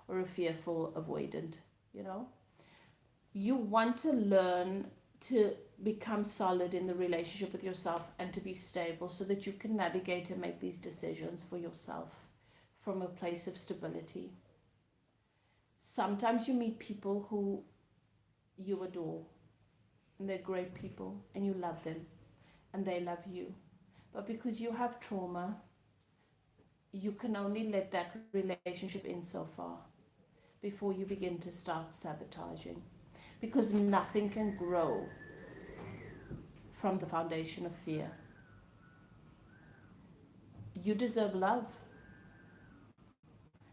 or a fearful avoidant. You want to learn to become solid in the relationship with yourself and to be stable, so that you can navigate and make these decisions for yourself from a place of stability. Sometimes you meet people who you adore, and they're great people, and you love them, and they love you. But because you have trauma, you can only let that relationship in so far before you begin to start sabotaging. Because nothing can grow from the foundation of fear. You deserve love,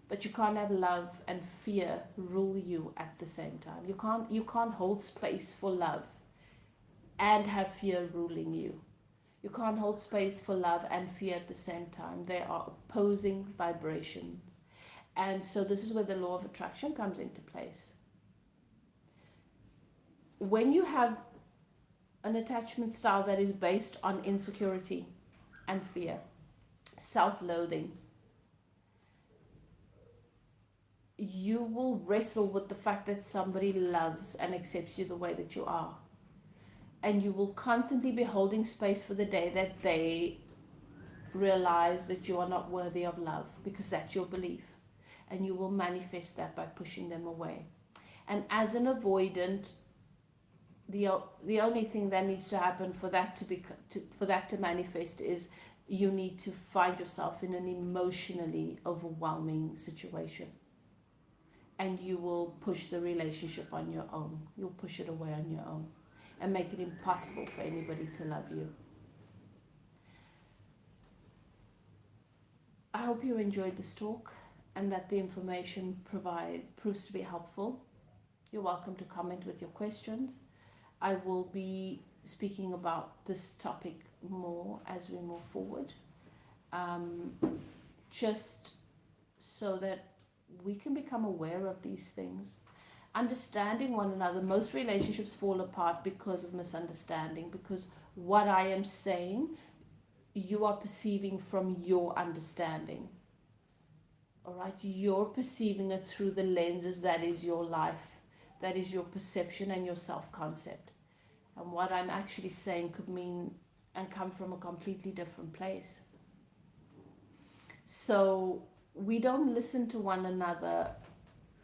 but you can't have love and fear rule you at the same time. You can't hold space for love and have fear ruling you. You can't hold space for love and fear at the same time. They are opposing vibrations. And so this is where the law of attraction comes into place. When you have an attachment style that is based on insecurity and fear, self-loathing, you will wrestle with the fact that somebody loves and accepts you the way that you are. And you will constantly be holding space for the day that they realize that you are not worthy of love, because that's your belief. And you will manifest that by pushing them away. And as an avoidant, the only thing that needs to happen for that to manifest is you need to find yourself in an emotionally overwhelming situation. And you will push the relationship on your own. You'll push it away on your own and make it impossible for anybody to love you. I hope you enjoyed this talk. and that the information proves to be helpful, you're welcome to comment with your questions. I will be speaking about this topic more as we move forward, um, just so that we can become aware of these things. Understanding one another. Most relationships fall apart because of misunderstanding, because what I am saying, you are perceiving from your understanding. All right, you're perceiving it through the lenses that is your life, that is your perception and your self concept. And what I'm actually saying could mean and come from a completely different place. So we don't listen to one another.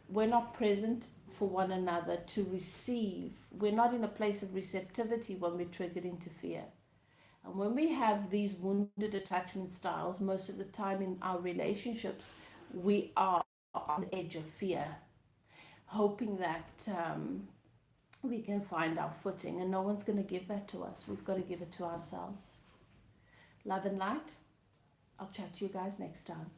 We're not present for one another to receive. We're not in a place of receptivity when we're triggered into fear. And when we have these wounded attachment styles, most of the time in our relationships, we are on the edge of fear, hoping that we can find our footing, and no one's going to give that to us. We've got to give it to ourselves. Love and light. I'll chat to you guys next time.